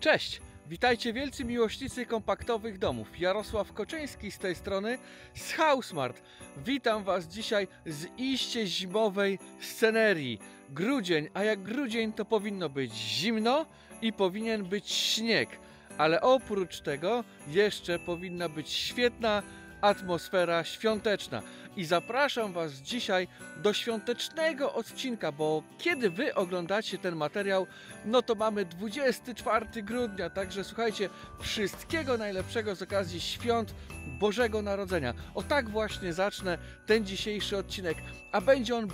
Cześć! Witajcie wielcy miłośnicy kompaktowych domów. Jarosław Koczyński z tej strony z Housemart. Witam Was dzisiaj z iście zimowej scenerii. Grudzień, a jak grudzień to powinno być zimno i powinien być śnieg. Ale oprócz tego jeszcze powinna być świetna atmosfera świąteczna. I zapraszam Was dzisiaj do świątecznego odcinka, bo kiedy Wy oglądacie ten materiał, no to mamy 24 grudnia, także słuchajcie, wszystkiego najlepszego z okazji świąt Bożego Narodzenia. O tak właśnie zacznę ten dzisiejszy odcinek, a będzie on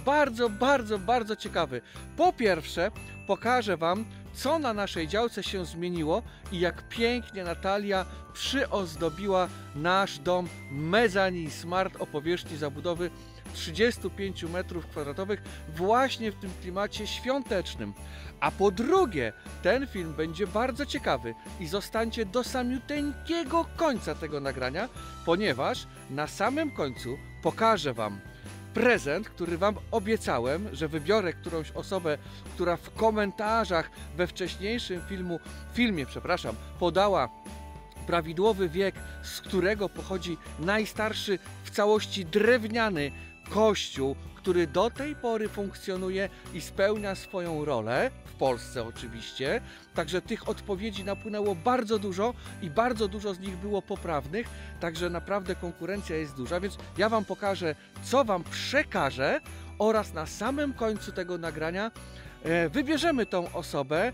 bardzo ciekawy. Po pierwsze, pokażę Wam, co na naszej działce się zmieniło i jak pięknie Natalia przyozdobiła nasz dom Mezzanine Smart o powierzchni zabudowy 35 m2 właśnie w tym klimacie świątecznym. A po drugie, ten film będzie bardzo ciekawy i zostańcie do samiuteńkiego końca tego nagrania, ponieważ na samym końcu pokażę Wam prezent, który Wam obiecałem, że wybiorę którąś osobę, która w komentarzach we wcześniejszym filmie podała prawidłowy wiek, z którego pochodzi najstarszy w całości drewniany kościół, który do tej pory funkcjonuje i spełnia swoją rolę, w Polsce oczywiście. Także tych odpowiedzi napłynęło bardzo dużo i bardzo dużo z nich było poprawnych, także naprawdę konkurencja jest duża, więc ja Wam pokażę, co Wam przekażę oraz na samym końcu tego nagrania wybierzemy tą osobę.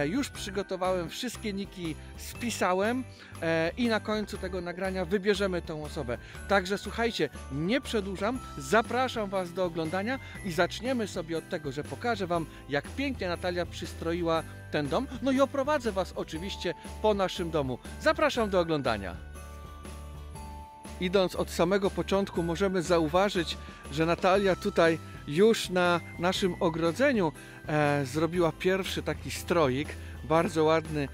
Już przygotowałem wszystkie niki, spisałem i na końcu tego nagrania wybierzemy tą osobę. Także słuchajcie, nie przedłużam, zapraszam Was do oglądania i zaczniemy sobie od tego, że pokażę Wam, jak pięknie Natalia przystroiła ten dom. No i oprowadzę Was oczywiście po naszym domu. Zapraszam do oglądania. Idąc od samego początku, możemy zauważyć, że Natalia tutaj już na naszym ogrodzeniu zrobiła pierwszy taki stroik, bardzo ładny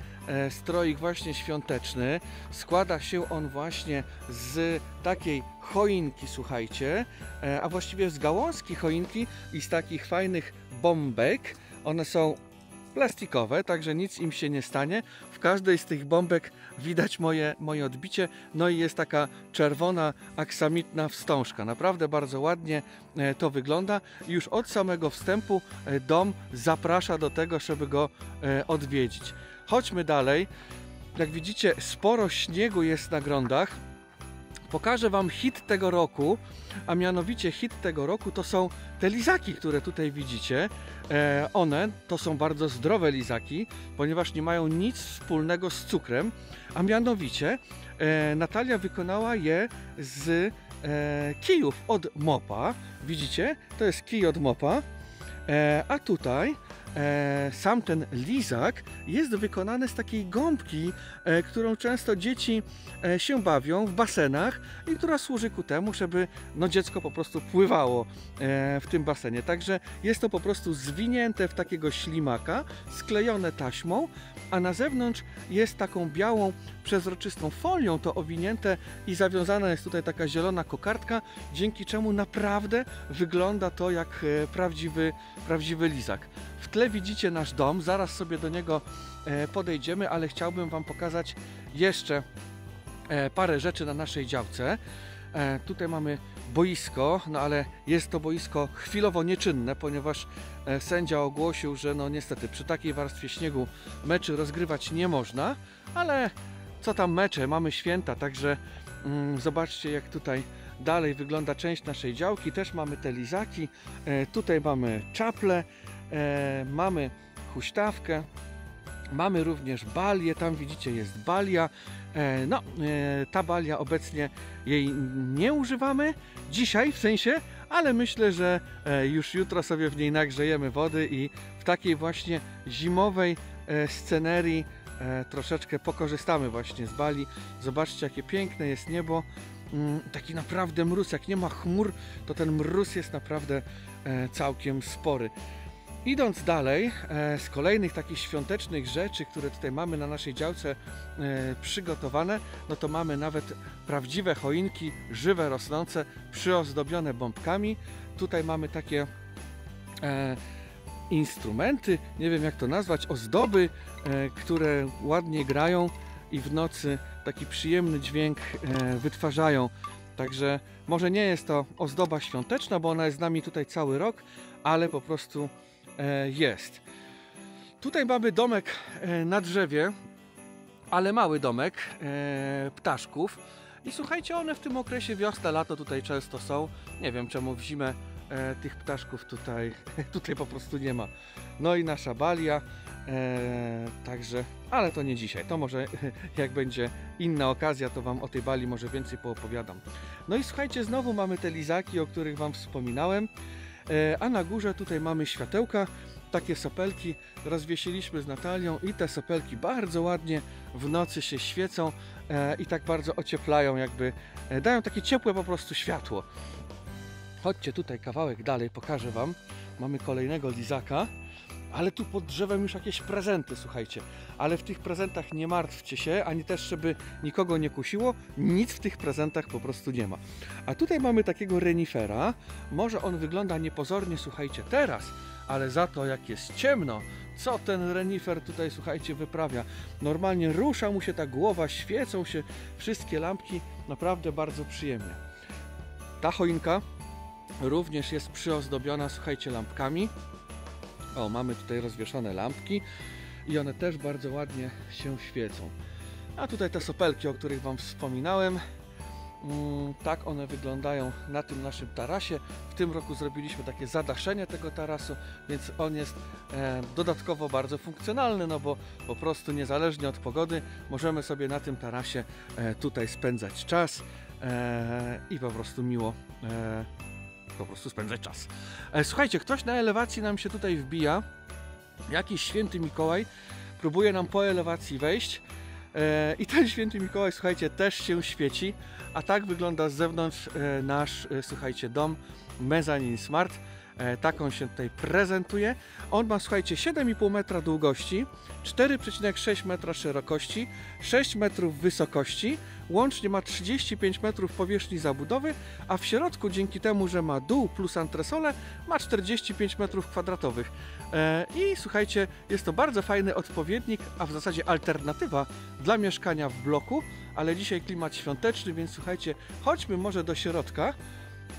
stroik właśnie świąteczny. Składa się on właśnie z takiej choinki, słuchajcie, a właściwie z gałązki choinki i z takich fajnych bombek. One są plastikowe, także nic im się nie stanie. W każdej z tych bombek widać moje odbicie, no i jest taka czerwona aksamitna wstążka. Naprawdę bardzo ładnie to wygląda. Już od samego wstępu dom zaprasza do tego, żeby go odwiedzić. Chodźmy dalej. Jak widzicie, sporo śniegu jest na grondach. Pokażę Wam hit tego roku, a mianowicie hit tego roku to są te lizaki, które tutaj widzicie. One to są bardzo zdrowe lizaki, ponieważ nie mają nic wspólnego z cukrem, a mianowicie Natalia wykonała je z kijów od mopa. Widzicie? To jest kij od mopa, a tutaj sam ten lizak jest wykonany z takiej gąbki, którą często dzieci się bawią w basenach i która służy ku temu, żeby dziecko po prostu pływało w tym basenie. Także jest to po prostu zwinięte w takiego ślimaka, sklejone taśmą, a na zewnątrz jest taką białą, przezroczystą folią to owinięte i zawiązana jest tutaj taka zielona kokardka, dzięki czemu naprawdę wygląda to jak prawdziwy lizak. W tle widzicie nasz dom, zaraz sobie do niego podejdziemy, ale chciałbym Wam pokazać jeszcze parę rzeczy na naszej działce. Tutaj mamy boisko, no ale jest to boisko chwilowo nieczynne, ponieważ sędzia ogłosił, że no niestety przy takiej warstwie śniegu meczy rozgrywać nie można, ale co tam mecze, mamy święta, także zobaczcie, jak tutaj dalej wygląda część naszej działki. Też mamy te lizaki, tutaj mamy czaple, mamy huśtawkę, mamy również balię, tam widzicie jest balia. Ta balia obecnie jej nie używamy dzisiaj w sensie, ale myślę, że już jutro sobie w niej nagrzejemy wody i w takiej właśnie zimowej scenerii troszeczkę pokorzystamy właśnie z bali. Zobaczcie, jakie piękne jest niebo. Taki naprawdę mróz, jak nie ma chmur, to ten mróz jest naprawdę całkiem spory. Idąc dalej, z kolejnych takich świątecznych rzeczy, które tutaj mamy na naszej działce przygotowane, no to mamy nawet prawdziwe choinki, żywe, rosnące, przyozdobione bombkami. Tutaj mamy takie instrumenty, nie wiem jak to nazwać, ozdoby, które ładnie grają i w nocy taki przyjemny dźwięk wytwarzają. Także może nie jest to ozdoba świąteczna, bo ona jest z nami tutaj cały rok, ale po prostu jest. Tutaj mamy domek na drzewie, ale mały domek ptaszków. I słuchajcie, one w tym okresie wiosna, lato tutaj często są. Nie wiem czemu w zimę tych ptaszków tutaj po prostu nie ma. No i nasza balia, także, ale to nie dzisiaj. To może jak będzie inna okazja, to Wam o tej bali może więcej poopowiadam. No i słuchajcie, znowu mamy te lizaki, o których Wam wspominałem. A na górze tutaj mamy światełka, takie sopelki rozwiesiliśmy z Natalią i te sopelki bardzo ładnie w nocy się świecą i tak bardzo ocieplają, jakby dają takie ciepłe po prostu światło. Chodźcie tutaj kawałek dalej, pokażę Wam. Mamy kolejnego lizaka, ale tu pod drzewem już jakieś prezenty, słuchajcie. Ale w tych prezentach nie martwcie się, ani też żeby nikogo nie kusiło, nic w tych prezentach po prostu nie ma. A tutaj mamy takiego renifera. Może on wygląda niepozornie, słuchajcie, teraz, ale za to jak jest ciemno, co ten renifer tutaj, słuchajcie, wyprawia. Normalnie rusza mu się ta głowa, świecą się wszystkie lampki, naprawdę bardzo przyjemnie. Ta choinka również jest przyozdobiona, słuchajcie, lampkami. O, mamy tutaj rozwieszone lampki i one też bardzo ładnie się świecą. A tutaj te sopelki, o których Wam wspominałem, tak one wyglądają na tym naszym tarasie. W tym roku zrobiliśmy takie zadaszenie tego tarasu, więc on jest dodatkowo bardzo funkcjonalny, no bo po prostu niezależnie od pogody możemy sobie na tym tarasie tutaj spędzać czas i po prostu miło spędzać czas. Słuchajcie, ktoś na elewacji nam się tutaj wbija. Jakiś święty Mikołaj próbuje nam po elewacji wejść. I ten święty Mikołaj, słuchajcie, też się świeci. A tak wygląda z zewnątrz nasz, słuchajcie, dom Mezzanine Smart. Tak on się tutaj prezentuje. On ma, słuchajcie, 7,5 metra długości, 4,6 metra szerokości, 6 metrów wysokości, łącznie ma 35 metrów powierzchni zabudowy, a w środku dzięki temu, że ma dół plus antresolę, ma 45 metrów kwadratowych. I słuchajcie, jest to bardzo fajny odpowiednik, a w zasadzie alternatywa dla mieszkania w bloku, ale dzisiaj klimat świąteczny, więc słuchajcie, chodźmy może do środka.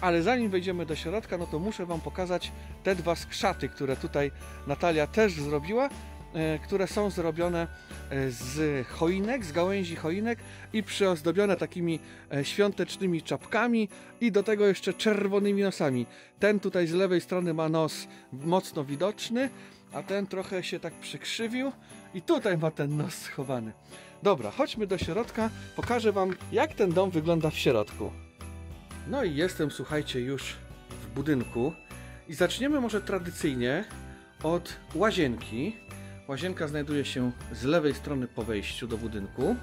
Ale zanim wejdziemy do środka, no to muszę Wam pokazać te dwa skrzaty, które tutaj Natalia też zrobiła, które są zrobione z choinek, z gałęzi choinek i przyozdobione takimi świątecznymi czapkami i do tego jeszcze czerwonymi nosami. Ten tutaj z lewej strony ma nos mocno widoczny, a ten trochę się tak przykrzywił i tutaj ma ten nos schowany. Dobra, chodźmy do środka, pokażę Wam, jak ten dom wygląda w środku. No i jestem, słuchajcie, już w budynku i zaczniemy może tradycyjnie od łazienki. Łazienka znajduje się z lewej strony po wejściu do budynku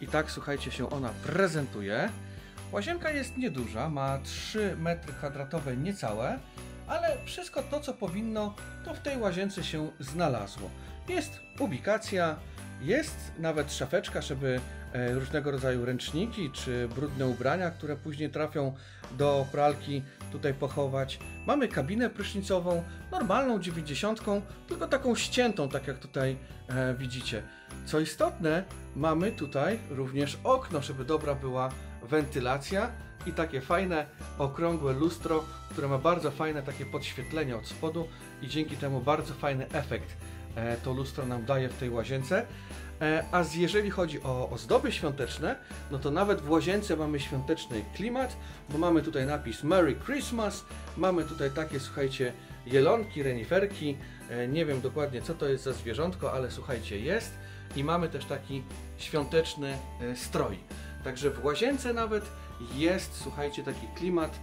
i tak, słuchajcie, się ona prezentuje. Łazienka jest nieduża, ma 3 metry kwadratowe niecałe, ale wszystko to, co powinno, to w tej łazience się znalazło. Jest ubikacja, jest nawet szafeczka, żeby różnego rodzaju ręczniki czy brudne ubrania, które później trafią do pralki, tutaj pochować. Mamy kabinę prysznicową, normalną 90, tylko taką ściętą, tak jak tutaj widzicie. Co istotne, mamy tutaj również okno, żeby dobra była wentylacja i takie fajne, okrągłe lustro, które ma bardzo fajne takie podświetlenie od spodu i dzięki temu bardzo fajny efekt to lustro nam daje w tej łazience. A jeżeli chodzi o ozdoby świąteczne, no to nawet w łazience mamy świąteczny klimat, bo mamy tutaj napis Merry Christmas, mamy tutaj takie, słuchajcie, jelonki, reniferki, nie wiem dokładnie co to jest za zwierzątko, ale słuchajcie, jest i mamy też taki świąteczny strój. Także w łazience nawet jest, słuchajcie, taki klimat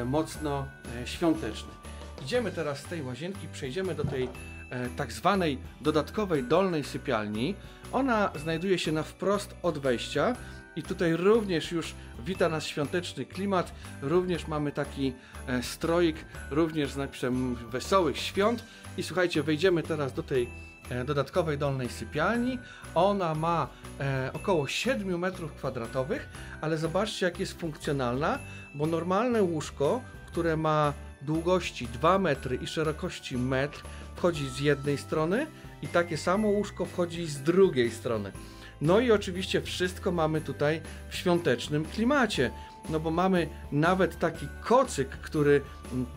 mocno świąteczny. Idziemy teraz z tej łazienki, przejdziemy do tej tak zwanej dodatkowej dolnej sypialni. Ona znajduje się na wprost od wejścia i tutaj również już wita nas świąteczny klimat. Również mamy taki stroik, również z napisem Wesołych Świąt. I słuchajcie, wejdziemy teraz do tej dodatkowej dolnej sypialni. Ona ma około 7 metrów kwadratowych, ale zobaczcie, jak jest funkcjonalna, bo normalne łóżko, które ma długości 2 metry i szerokości metr, wchodzi z jednej strony i takie samo łóżko wchodzi z drugiej strony. No i oczywiście wszystko mamy tutaj w świątecznym klimacie, no bo mamy nawet taki kocyk, który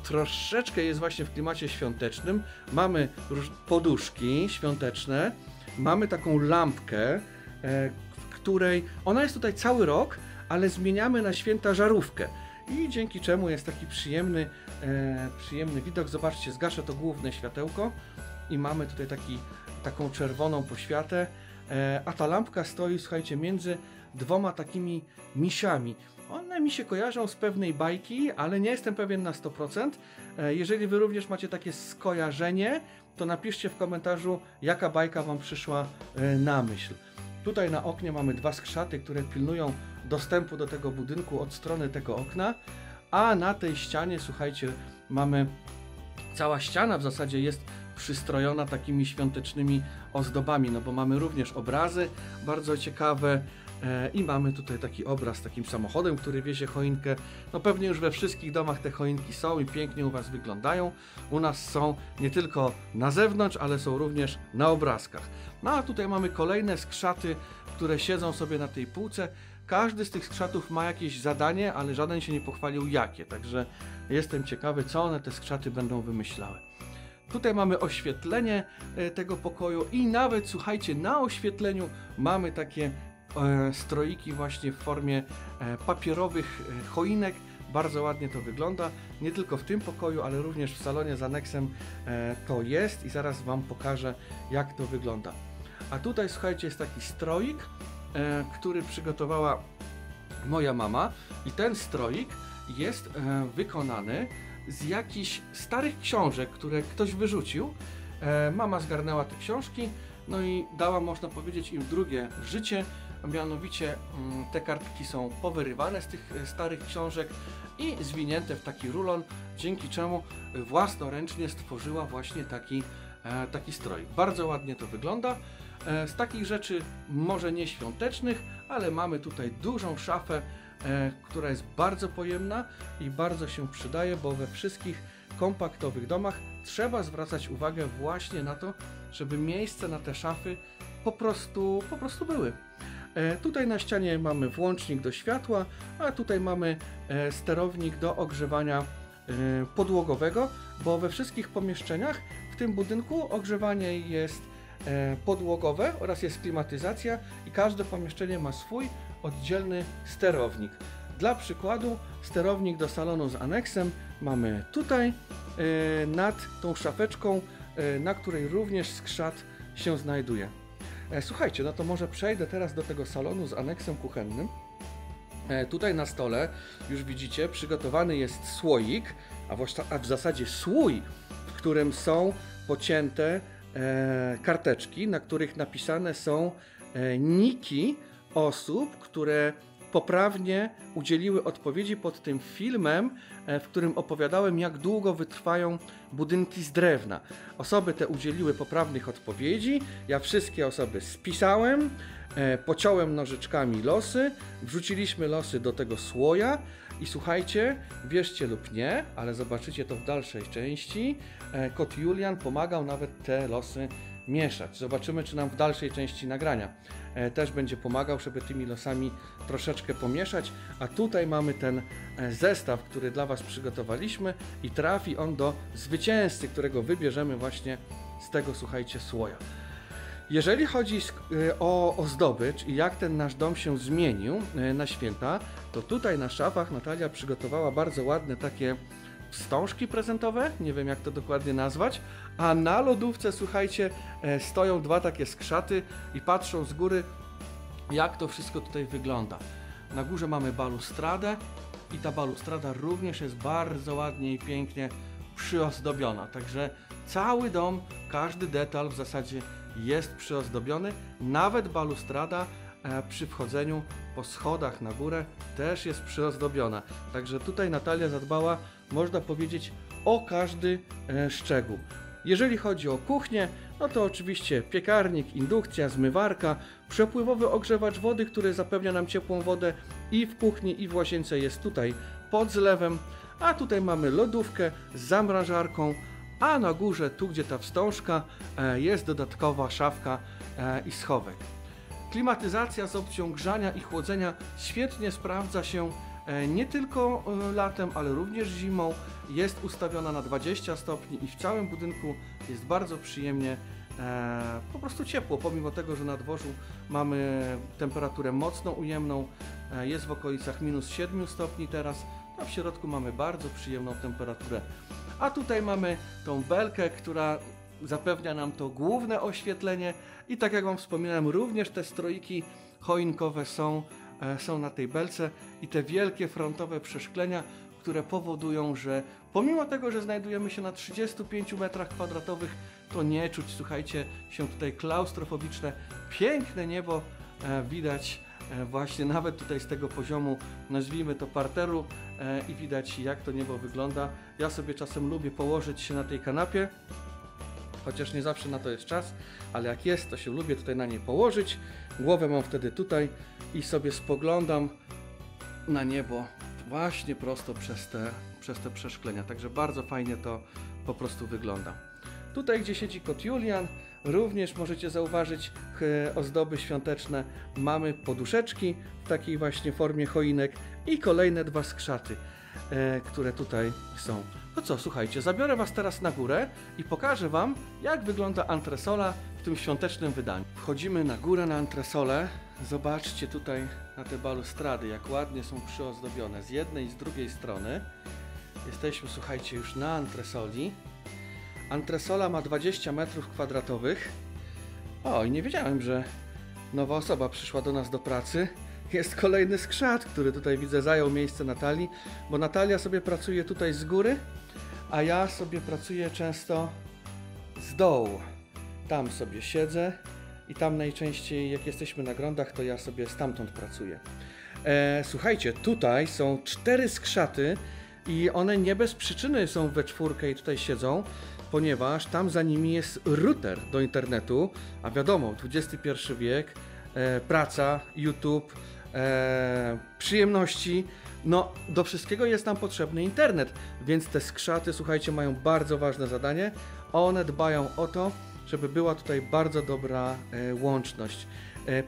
troszeczkę jest właśnie w klimacie świątecznym. Mamy poduszki świąteczne, mamy taką lampkę, w której ona jest tutaj cały rok, ale zmieniamy na święta żarówkę. I dzięki czemu jest taki przyjemny widok. Zobaczcie, zgaszę to główne światełko i mamy tutaj taką czerwoną poświatę, a ta lampka stoi, słuchajcie, między dwoma takimi misiami. One mi się kojarzą z pewnej bajki, ale nie jestem pewien na 100%. Jeżeli wy również macie takie skojarzenie, to napiszcie w komentarzu, jaka bajka wam przyszła na myśl. Tutaj na oknie mamy dwa skrzaty, które pilnują dostępu do tego budynku od strony tego okna, a na tej ścianie, słuchajcie, mamy, cała ściana w zasadzie jest przystrojona takimi świątecznymi ozdobami, no bo mamy również obrazy bardzo ciekawe i mamy tutaj taki obraz z takim samochodem, który wiezie choinkę. No pewnie już we wszystkich domach te choinki są i pięknie u was wyglądają. U nas są nie tylko na zewnątrz, ale są również na obrazkach. No a tutaj mamy kolejne skrzaty, które siedzą sobie na tej półce. Każdy z tych skrzatów ma jakieś zadanie, ale żaden się nie pochwalił jakie, także jestem ciekawy, co one te skrzaty będą wymyślały. Tutaj mamy oświetlenie tego pokoju i nawet, słuchajcie, na oświetleniu mamy takie stroiki właśnie w formie papierowych choinek. Bardzo ładnie to wygląda, nie tylko w tym pokoju, ale również w salonie z aneksem to jest i zaraz wam pokażę, jak to wygląda. A tutaj, słuchajcie, jest taki stroik, który przygotowała moja mama i ten stroik jest wykonany z jakichś starych książek, które ktoś wyrzucił. Mama zgarnęła te książki, no i dała, można powiedzieć, im drugie życie. Mianowicie te kartki są powyrywane z tych starych książek i zwinięte w taki rulon, dzięki czemu własnoręcznie stworzyła właśnie taki stroj. Bardzo ładnie to wygląda. Z takich rzeczy może nie świątecznych, ale mamy tutaj dużą szafę, która jest bardzo pojemna i bardzo się przydaje, bo we wszystkich kompaktowych domach trzeba zwracać uwagę właśnie na to, żeby miejsce na te szafy po prostu były. Tutaj na ścianie mamy włącznik do światła, a tutaj mamy sterownik do ogrzewania podłogowego, bo we wszystkich pomieszczeniach w tym budynku ogrzewanie jest podłogowe oraz jest klimatyzacja i każde pomieszczenie ma swój oddzielny sterownik. Dla przykładu sterownik do salonu z aneksem mamy tutaj nad tą szafeczką, na której również skrzat się znajduje. Słuchajcie, no to może przejdę teraz do tego salonu z aneksem kuchennym. Tutaj na stole już widzicie, przygotowany jest słoik, a w zasadzie słój, w którym są pocięte karteczki, na których napisane są niki osób, które poprawnie udzieliły odpowiedzi pod tym filmem, w którym opowiadałem, jak długo wytrwają budynki z drewna. Osoby te udzieliły poprawnych odpowiedzi, ja wszystkie osoby spisałem, pociąłem nożyczkami losy, wrzuciliśmy losy do tego słoja i słuchajcie, wierzcie lub nie, ale zobaczycie to w dalszej części, kot Julian pomagał nawet te losy mieszać. Zobaczymy, czy nam w dalszej części nagrania też będzie pomagał, żeby tymi losami troszeczkę pomieszać. A tutaj mamy ten zestaw, który dla was przygotowaliśmy i trafi on do zwycięzcy, którego wybierzemy właśnie z tego, słuchajcie, słoja. Jeżeli chodzi o zdobycz i jak ten nasz dom się zmienił na święta, to tutaj na szafach Natalia przygotowała bardzo ładne takie wstążki prezentowe, nie wiem jak to dokładnie nazwać, a na lodówce, słuchajcie, stoją dwa takie skrzaty i patrzą z góry, jak to wszystko tutaj wygląda. Na górze mamy balustradę i ta balustrada również jest bardzo ładnie i pięknie przyozdobiona, także cały dom, każdy detal w zasadzie jest przyozdobiony, nawet balustrada przy wchodzeniu po schodach na górę też jest przyozdobiona, także tutaj Natalia zadbała, można powiedzieć, o każdy szczegół. Jeżeli chodzi o kuchnię, no to oczywiście piekarnik, indukcja, zmywarka, przepływowy ogrzewacz wody, który zapewnia nam ciepłą wodę i w kuchni, i w łazience jest tutaj pod zlewem, a tutaj mamy lodówkę z zamrażarką a na górze, tu gdzie ta wstążka, jest dodatkowa szafka i schowek. Klimatyzacja z opcją grzania i chłodzenia świetnie sprawdza się nie tylko latem, ale również zimą. Jest ustawiona na 20 stopni i w całym budynku jest bardzo przyjemnie, po prostu ciepło, pomimo tego, że na dworzu mamy temperaturę mocno ujemną, jest w okolicach -7 stopni teraz, a w środku mamy bardzo przyjemną temperaturę. A tutaj mamy tą belkę, która zapewnia nam to główne oświetlenie i tak jak Wam wspominałem, również te stroiki choinkowe są na tej belce i te wielkie frontowe przeszklenia, które powodują, że pomimo tego, że znajdujemy się na 35 m2, to nie czuć, słuchajcie, się tutaj klaustrofobiczne, piękne niebo widać właśnie nawet tutaj z tego poziomu, nazwijmy to parteru, i widać, jak to niebo wygląda. Ja sobie czasem lubię położyć się na tej kanapie, chociaż nie zawsze na to jest czas, ale jak jest, to się lubię tutaj na niej położyć. Głowę mam wtedy tutaj i sobie spoglądam na niebo właśnie prosto przez te przeszklenia. Także bardzo fajnie to po prostu wygląda. Tutaj, gdzie siedzi kot Julian, również możecie zauważyć ozdoby świąteczne. Mamy poduszeczki w takiej właśnie formie choinek i kolejne 2 skrzaty, które tutaj są. No co, słuchajcie, zabiorę Was teraz na górę i pokażę Wam, jak wygląda antresola w tym świątecznym wydaniu. Wchodzimy na górę na antresolę. Zobaczcie tutaj na te balustrady, jak ładnie są przyozdobione z jednej i z drugiej strony. Jesteśmy, słuchajcie, już na antresoli. Antresola ma 20 m2. O, i nie wiedziałem, że nowa osoba przyszła do nas do pracy. Jest kolejny skrzat, który tutaj widzę zajął miejsce Natalii, bo Natalia sobie pracuje tutaj z góry, a ja sobie pracuję często z dołu. Tam sobie siedzę i tam najczęściej, jak jesteśmy na grondach, to ja sobie stamtąd pracuję. Słuchajcie, tutaj są 4 skrzaty i one nie bez przyczyny są we czwórkę i tutaj siedzą, ponieważ tam za nimi jest router do internetu, a wiadomo, XXI wiek, praca, YouTube, przyjemności, no do wszystkiego jest nam potrzebny internet, więc te skrzaty, słuchajcie, mają bardzo ważne zadanie. One dbają o to, żeby była tutaj bardzo dobra łączność.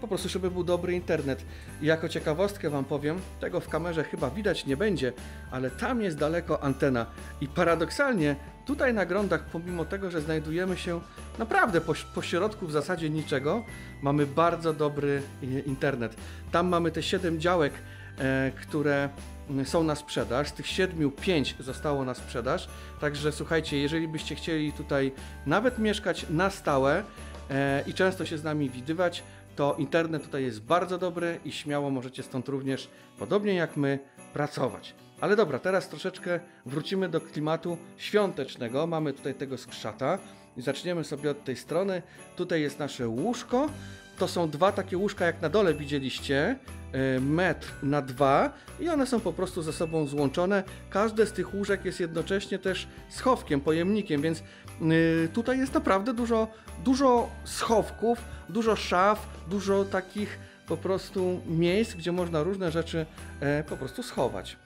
Po prostu, żeby był dobry internet. I jako ciekawostkę Wam powiem, tego w kamerze chyba widać nie będzie, ale tam jest daleko antena. I paradoksalnie tutaj na grondach, pomimo tego, że znajdujemy się naprawdę po środku w zasadzie niczego, mamy bardzo dobry internet. Tam mamy te 7 działek, które są na sprzedaż. Z tych 7, 5 zostało na sprzedaż. Także słuchajcie, jeżeli byście chcieli tutaj nawet mieszkać na stałe i często się z nami widywać, to internet tutaj jest bardzo dobry i śmiało możecie stąd również, podobnie jak my, pracować. Ale dobra, teraz troszeczkę wrócimy do klimatu świątecznego. Mamy tutaj tego skrzata i zaczniemy sobie od tej strony. Tutaj jest nasze łóżko. To są 2 takie łóżka, jak na dole widzieliście, 1,2 m i one są po prostu ze sobą złączone. Każde z tych łóżek jest jednocześnie też schowkiem, pojemnikiem, więc tutaj jest naprawdę dużo schowków, dużo szaf, dużo takich po prostu miejsc, gdzie można różne rzeczy po prostu schować.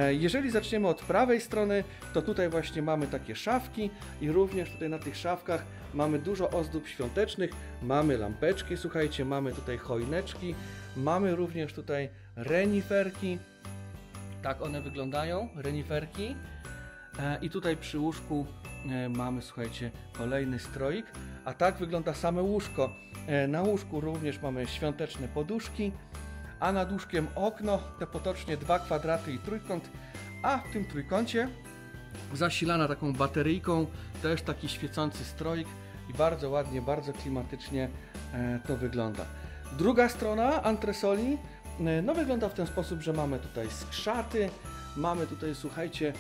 Jeżeli zaczniemy od prawej strony, to tutaj właśnie mamy takie szafki i również tutaj na tych szafkach mamy dużo ozdób świątecznych, mamy lampeczki, słuchajcie, mamy tutaj choineczki, mamy również tutaj reniferki, tak one wyglądają, reniferki, i tutaj przy łóżku mamy, słuchajcie, kolejny stroik, a tak wygląda same łóżko. Na łóżku również mamy świąteczne poduszki, a nad łóżkiem okno, te potocznie 2 kwadraty i trójkąt, a w tym trójkącie zasilana taką bateryjką, też taki świecący stroik i bardzo ładnie, bardzo klimatycznie to wygląda. Druga strona antresoli, no wygląda w ten sposób, że mamy tutaj skrzaty, mamy tutaj, słuchajcie,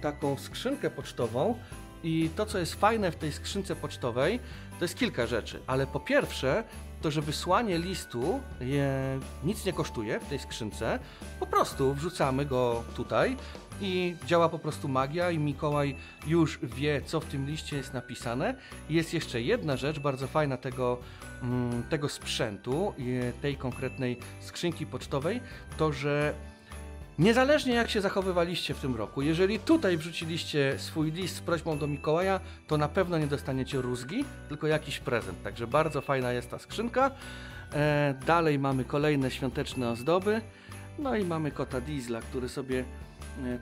taką skrzynkę pocztową i to, co jest fajne w tej skrzynce pocztowej, to jest kilka rzeczy, ale po pierwsze, to że wysłanie listu nic nie kosztuje w tej skrzynce, po prostu wrzucamy go tutaj i działa po prostu magia i Mikołaj już wie, co w tym liście jest napisane. I jest jeszcze jedna rzecz bardzo fajna tego sprzętu, tej konkretnej skrzynki pocztowej, to że Niezależnie jak się zachowywaliście w tym roku, jeżeli tutaj wrzuciliście swój list z prośbą do Mikołaja, to na pewno nie dostaniecie rózgi, tylko jakiś prezent. Także bardzo fajna jest ta skrzynka. Dalej mamy kolejne świąteczne ozdoby. No i mamy kota Diesla, który sobie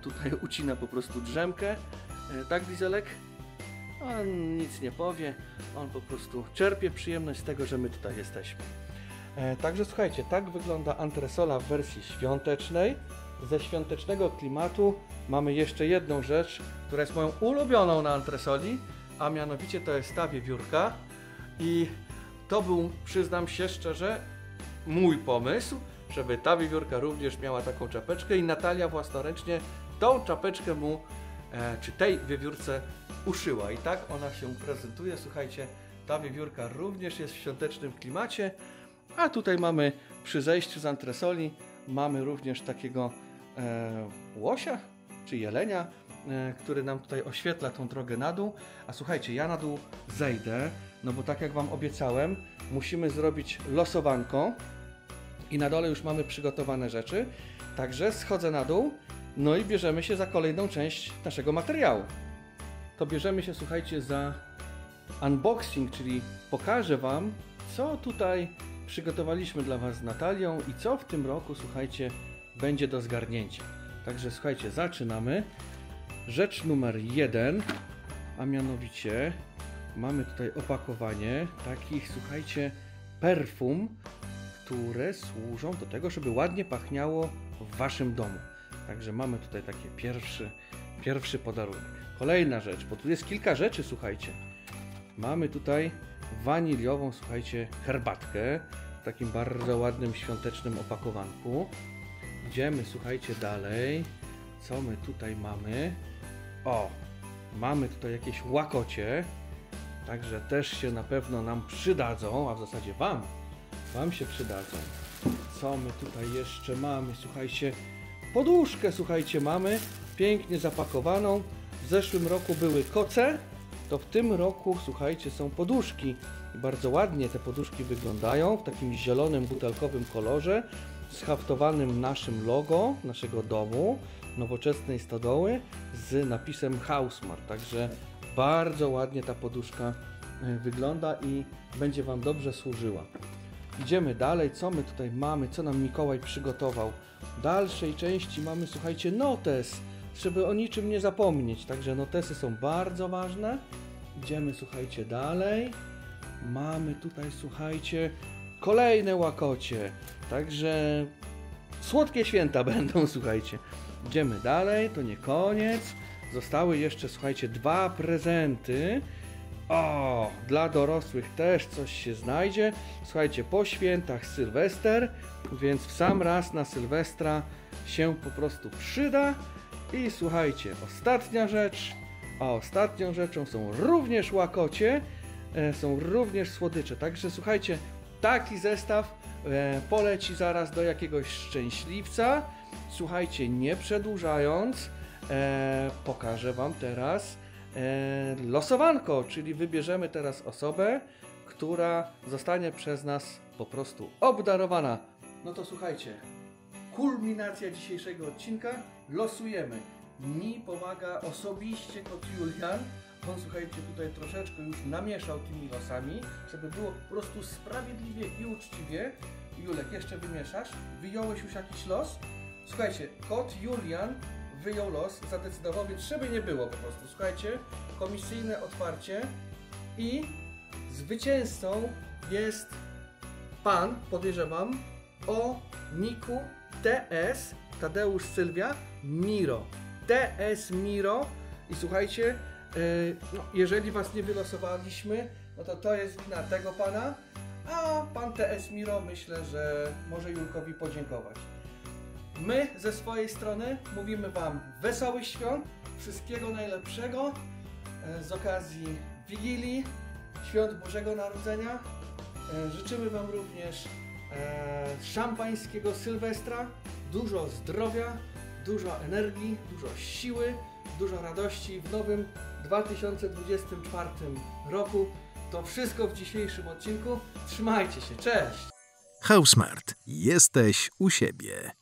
tutaj ucina po prostu drzemkę. Tak, Dieselek? On nic nie powie, on po prostu czerpie przyjemność z tego, że my tutaj jesteśmy. Także słuchajcie, tak wygląda antresola w wersji świątecznej. Ze świątecznego klimatu mamy jeszcze jedną rzecz, która jest moją ulubioną na antresoli, a mianowicie to jest ta wiewiórka. I to był, przyznam się szczerze, mój pomysł, żeby ta wiewiórka również miała taką czapeczkę i Natalia własnoręcznie tą czapeczkę mu, czy tej wiewiórce uszyła. I tak ona się prezentuje. Słuchajcie, ta wiewiórka również jest w świątecznym klimacie, a tutaj mamy przy zejściu z antresoli mamy również takiego łosia czy jelenia, który nam tutaj oświetla tą drogę na dół. A słuchajcie, ja na dół zejdę, no bo tak jak wam obiecałem, musimy zrobić losowanko i na dole już mamy przygotowane rzeczy. Także schodzę na dół, no i bierzemy się za kolejną część naszego materiału. To bierzemy się, słuchajcie, za unboxing, czyli pokażę wam, co tutaj przygotowaliśmy dla was z Natalią i co w tym roku, słuchajcie, będzie do zgarnięcia. Także słuchajcie, zaczynamy. Rzecz numer 1, a mianowicie mamy tutaj opakowanie takich, słuchajcie, perfum, które służą do tego, żeby ładnie pachniało w waszym domu. Także mamy tutaj taki pierwszy podarunek. Kolejna rzecz, bo tu jest kilka rzeczy, słuchajcie. Mamy tutaj waniliową, słuchajcie, herbatkę w takim bardzo ładnym świątecznym opakowanku. Idziemy, słuchajcie, dalej. Co my tutaj mamy? O, mamy tutaj jakieś łakocie. Także też się na pewno nam przydadzą, a w zasadzie wam się przydadzą. Co my tutaj jeszcze mamy? Słuchajcie, poduszkę, słuchajcie, mamy pięknie zapakowaną. W zeszłym roku były koce, to w tym roku, słuchajcie, są poduszki. I bardzo ładnie te poduszki wyglądają w takim zielonym, butelkowym kolorze z haftowanym naszym logo, naszego domu, nowoczesnej stodoły z napisem Housemart. Także bardzo ładnie ta poduszka wygląda i będzie wam dobrze służyła. Idziemy dalej, co my tutaj mamy, co nam Mikołaj przygotował. W dalszej części mamy, słuchajcie, notes, żeby o niczym nie zapomnieć. Także notesy są bardzo ważne. Idziemy, słuchajcie, dalej. Mamy tutaj, słuchajcie, kolejne łakocie. Także słodkie święta będą, słuchajcie. Idziemy dalej, to nie koniec. Zostały jeszcze, słuchajcie, 2 prezenty. O, dla dorosłych też coś się znajdzie. Słuchajcie, po świętach Sylwester, więc w sam raz na Sylwestra się po prostu przyda. I słuchajcie, ostatnia rzecz, a ostatnią rzeczą są również łakocie, są również słodycze. Także słuchajcie, taki zestaw poleci zaraz do jakiegoś szczęśliwca. Słuchajcie, nie przedłużając, pokażę wam teraz losowanko, czyli wybierzemy teraz osobę, która zostanie przez nas po prostu obdarowana. No to słuchajcie, kulminacja dzisiejszego odcinka, losujemy. Mi pomaga osobiście kot Julian. On, słuchajcie, tutaj troszeczkę już namieszał tymi losami, żeby było po prostu sprawiedliwie i uczciwie. Julek, jeszcze wymieszasz? Wyjąłeś już jakiś los? Słuchajcie, kot Julian wyjął los, zadecydował, więc żeby nie było po prostu. Słuchajcie, komisyjne otwarcie i zwycięzcą jest pan, podejrzewam, o niku TS, Tadeusz Sylwia, Miro. TS Miro i słuchajcie, no, jeżeli was nie wylosowaliśmy, no to jest wina tego pana, a pan TS Miro myślę, że może Julkowi podziękować. My ze swojej strony mówimy wam wesołych świąt, wszystkiego najlepszego z okazji Wigilii, Świąt Bożego Narodzenia. Życzymy wam również szampańskiego Sylwestra, dużo zdrowia, dużo energii, dużo siły, dużo radości w nowym 2024 roku. To wszystko w dzisiejszym odcinku. Trzymajcie się, cześć! Housemart. Jesteś u siebie.